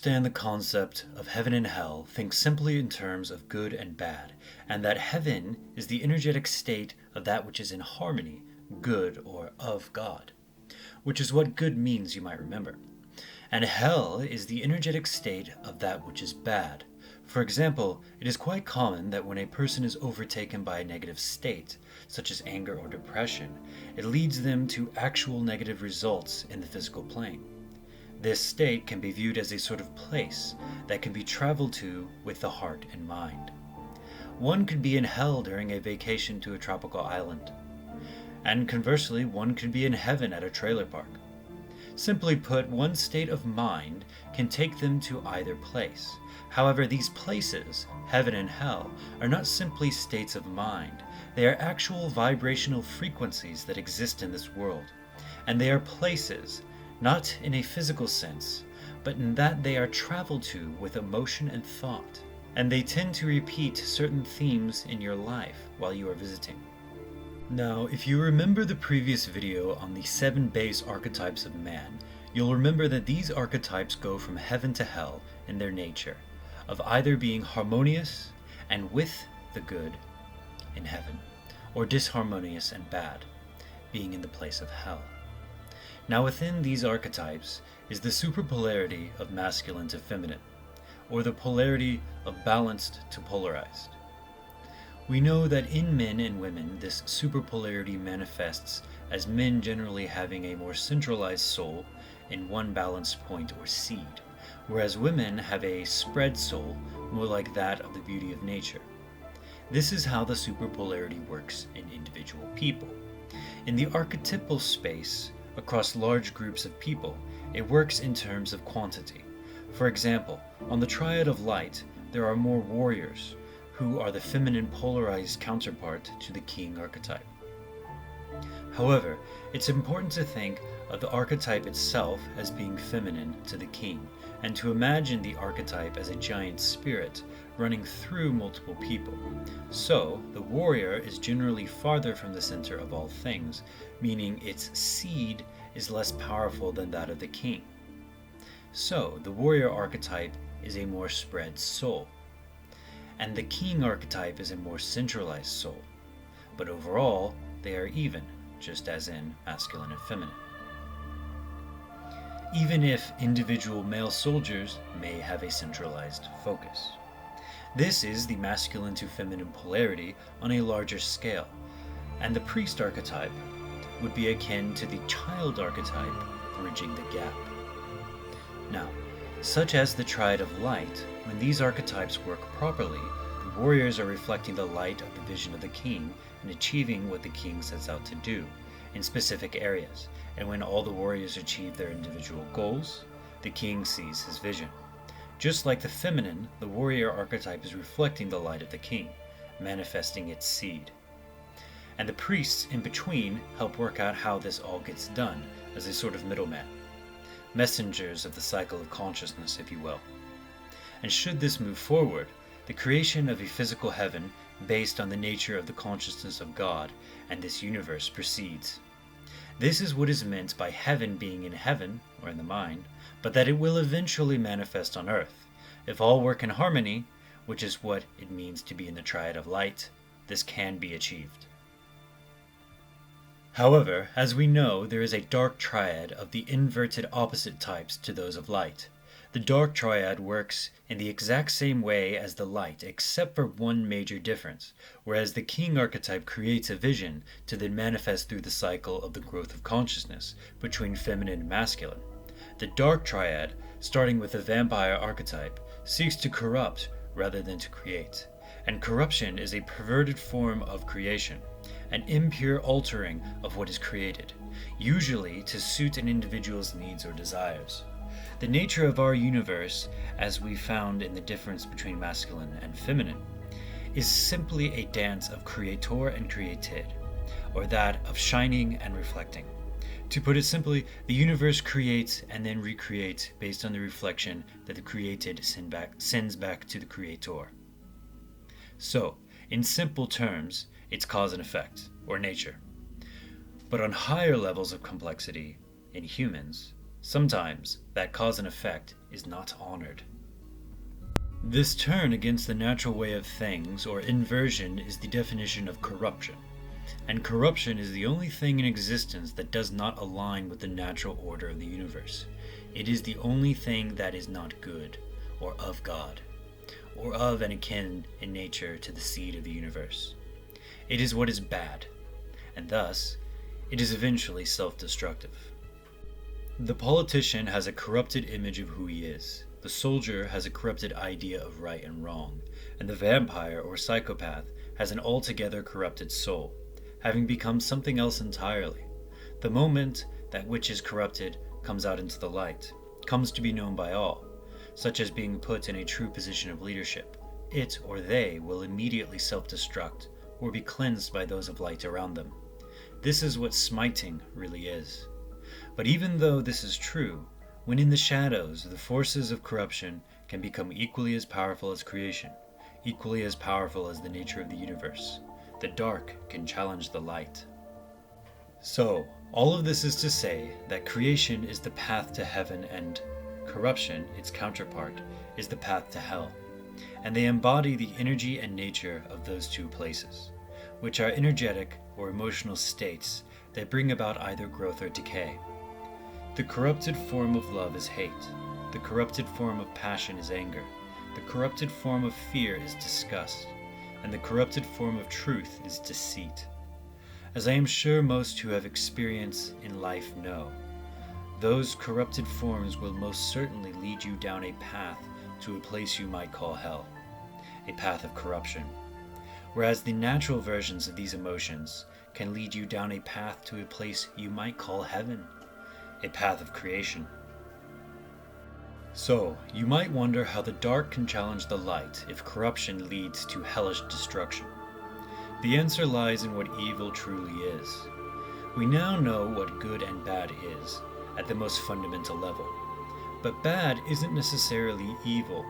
understand the concept of heaven and hell, think simply in terms of good and bad, and that heaven is the energetic state of that which is in harmony, good, or of God, which is what good means, you might remember. And hell is the energetic state of that which is bad. For example, it is quite common that when a person is overtaken by a negative state, such as anger or depression, it leads them to actual negative results in the physical plane. This state can be viewed as a sort of place that can be traveled to with the heart and mind. One could be in hell during a vacation to a tropical island, and conversely, one could be in heaven at a trailer park. Simply put, one state of mind can take them to either place. However, these places, heaven and hell, are not simply states of mind. They are actual vibrational frequencies that exist in this world. And they are places, not in a physical sense, but in that they are traveled to with emotion and thought. And they tend to repeat certain themes in your life while you are visiting. Now, if you remember the previous video on the 7 base archetypes of man, you'll remember that these archetypes go from heaven to hell in their nature, of either being harmonious and with the good in heaven, or disharmonious and bad, being in the place of hell. Now within these archetypes is the superpolarity of masculine to feminine, or the polarity of balanced to polarized. We know that in men and women this superpolarity manifests as men generally having a more centralized soul in one balanced point or seed, whereas women have a spread soul more like that of the beauty of nature. This is how the superpolarity works in individual people. In the archetypal space, across large groups of people, it works in terms of quantity. For example, on the Triad of Light, there are more warriors, who are the feminine polarized counterpart to the king archetype. However, it's important to think of the archetype itself as being feminine to the king, and to imagine the archetype as a giant spirit running through multiple people. So, the warrior is generally farther from the center of all things, meaning its seed is less powerful than that of the king. So, the warrior archetype is a more spread soul, and the king archetype is a more centralized soul. But overall, they are even, just as in masculine and feminine. Even if individual male soldiers may have a centralized focus. This is the masculine to feminine polarity on a larger scale, and the priest archetype would be akin to the child archetype, bridging the gap. Now, such as the Triad of Light, when these archetypes work properly, the warriors are reflecting the light of the vision of the king and achieving what the king sets out to do in specific areas. And when all the warriors achieve their individual goals, the king sees his vision. Just like the feminine, the warrior archetype is reflecting the light of the king, manifesting its seed. And the priests in between help work out how this all gets done as a sort of middleman. Messengers of the cycle of consciousness, if you will. And should this move forward, the creation of a physical heaven based on the nature of the consciousness of God and this universe proceeds. This is what is meant by heaven being in heaven, or in the mind, but that it will eventually manifest on earth. If all work in harmony, which is what it means to be in the Triad of Light, this can be achieved. However, as we know, there is a dark triad of the inverted opposite types to those of light. The dark triad works in the exact same way as the light, except for one major difference, whereas the king archetype creates a vision to then manifest through the cycle of the growth of consciousness between feminine and masculine. The dark triad, starting with the vampire archetype, seeks to corrupt rather than to create, and corruption is a perverted form of creation, an impure altering of what is created, usually to suit an individual's needs or desires. The nature of our universe, as we found in the difference between masculine and feminine, is simply a dance of creator and created, or that of shining and reflecting. To put it simply, the universe creates and then recreates based on the reflection that the created sends back to the creator. So, in simple terms, it's cause and effect, or nature. But on higher levels of complexity, in humans, sometimes that cause and effect is not honored. This turn against the natural way of things, or inversion, is the definition of corruption. And corruption is the only thing in existence that does not align with the natural order of the universe. It is the only thing that is not good, or of God, or of and akin in nature to the seed of the universe. It is what is bad, and thus, it is eventually self-destructive. The politician has a corrupted image of who he is. The soldier has a corrupted idea of right and wrong, and the vampire or psychopath has an altogether corrupted soul, having become something else entirely. The moment that which is corrupted comes out into the light, comes to be known by all, such as being put in a true position of leadership, it or they will immediately self-destruct or be cleansed by those of light around them. This is what smiting really is. But even though this is true, when in the shadows, the forces of corruption can become equally as powerful as creation, equally as powerful as the nature of the universe. The dark can challenge the light. So, all of this is to say that creation is the path to heaven and corruption, its counterpart, is the path to hell. And they embody the energy and nature of those two places, which are energetic or emotional states that bring about either growth or decay. The corrupted form of love is hate. The corrupted form of passion is anger. The corrupted form of fear is disgust. And the corrupted form of truth is deceit. As I am sure most who have experience in life know, those corrupted forms will most certainly lead you down a path to a place you might call hell, a path of corruption, whereas the natural versions of these emotions can lead you down a path to a place you might call heaven, a path of creation. So, you might wonder how the dark can challenge the light if corruption leads to hellish destruction. The answer lies in what evil truly is. We now know what good and bad is, at the most fundamental level. But bad isn't necessarily evil.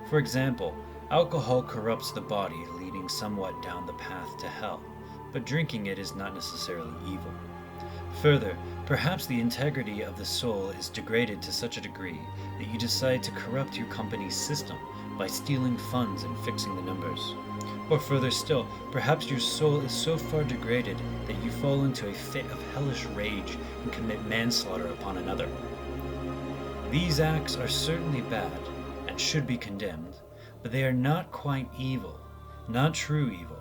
For example, alcohol corrupts the body, leading somewhat down the path to hell, but drinking it is not necessarily evil. Further, perhaps the integrity of the soul is degraded to such a degree that you decide to corrupt your company's system by stealing funds and fixing the numbers. Or further still, perhaps your soul is so far degraded that you fall into a fit of hellish rage and commit manslaughter upon another. These acts are certainly bad and should be condemned, but they are not quite evil, not true evil.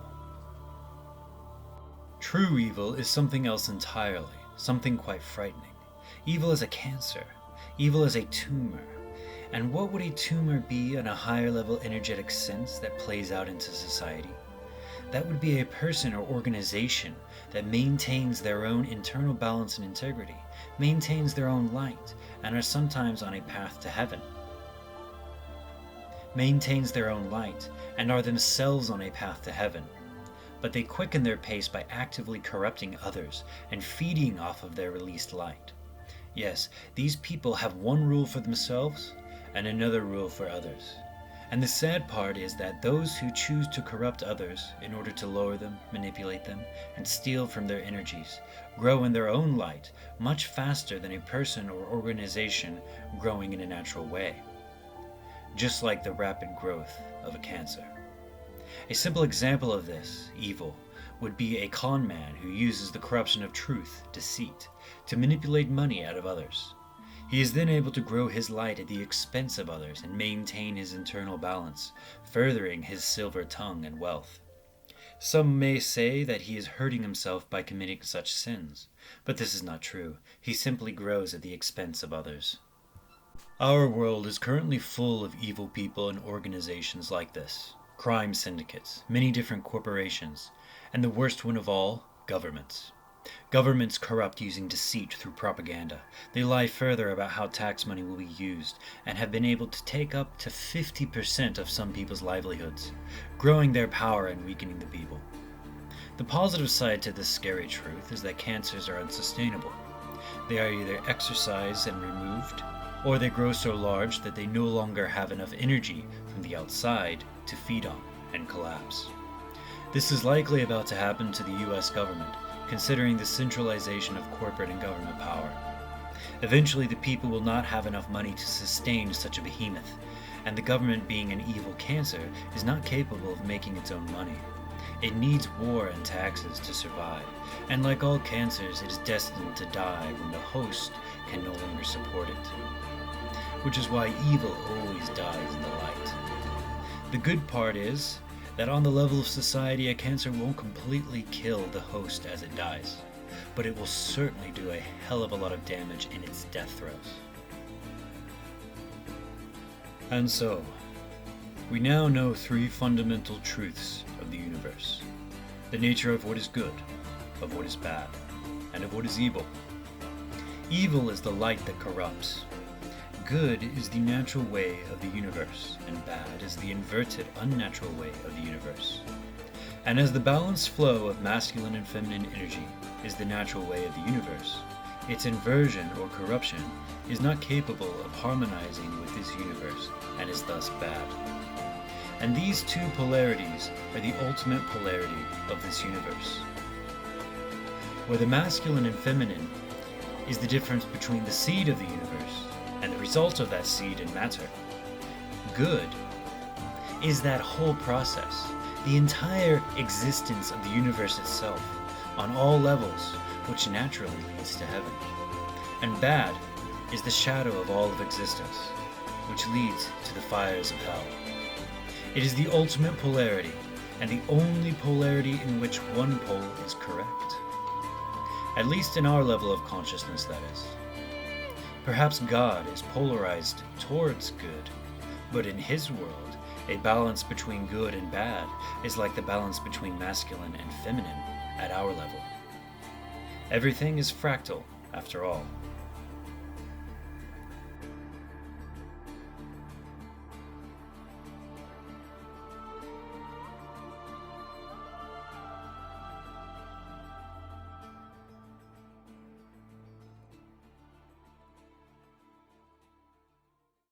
True evil is something else entirely, something quite frightening. Evil is a cancer. Evil is a tumor. And what would a tumor be in a higher level energetic sense that plays out into society? That would be a person or organization that maintains their own internal balance and integrity, maintains their own light, and are sometimes on a path to heaven. Maintains their own light, and are themselves on a path to heaven. But they quicken their pace by actively corrupting others and feeding off of their released light. Yes, these people have one rule for themselves and another rule for others. And the sad part is that those who choose to corrupt others in order to lower them, manipulate them, and steal from their energies grow in their own light much faster than a person or organization growing in a natural way. Just like the rapid growth of a cancer. A simple example of this, evil, would be a con man who uses the corruption of truth, deceit, to manipulate money out of others. He is then able to grow his light at the expense of others and maintain his internal balance, furthering his silver tongue and wealth. Some may say that he is hurting himself by committing such sins, but this is not true. He simply grows at the expense of others. Our world is currently full of evil people and organizations like this. Crime syndicates, many different corporations, and the worst one of all, governments. Governments corrupt using deceit through propaganda. They lie further about how tax money will be used and have been able to take up to 50% of some people's livelihoods, growing their power and weakening the people. The positive side to this scary truth is that cancers are unsustainable. They are either exorcised and removed, or they grow so large that they no longer have enough energy from the outside to feed on and collapse. This is likely about to happen to the US government, considering the centralization of corporate and government power. Eventually, the people will not have enough money to sustain such a behemoth, and the government, being an evil cancer, is not capable of making its own money. It needs war and taxes to survive, and like all cancers, it is destined to die when the host can no longer support it. Which is why evil always dies in the light. The good part is that on the level of society, a cancer won't completely kill the host as it dies, but it will certainly do a hell of a lot of damage in its death throes. And so, we now know 3 fundamental truths of the universe: the nature of what is good, of what is bad, and of what is evil. Evil is the light that corrupts. Good is the natural way of the universe, and bad is the inverted, unnatural way of the universe. And as the balanced flow of masculine and feminine energy is the natural way of the universe, its inversion or corruption is not capable of harmonizing with this universe and is thus bad. And these 2 polarities are the ultimate polarity of this universe, where the masculine and feminine is the difference between the seed of the universe and the result of that seed in matter. Good is that whole process, the entire existence of the universe itself, on all levels, which naturally leads to heaven. And bad is the shadow of all of existence, which leads to the fires of hell. It is the ultimate polarity, and the only polarity in which one pole is correct. At least in our level of consciousness, that is. Perhaps God is polarized towards good, but in his world, a balance between good and bad is like the balance between masculine and feminine at our level. Everything is fractal, after all.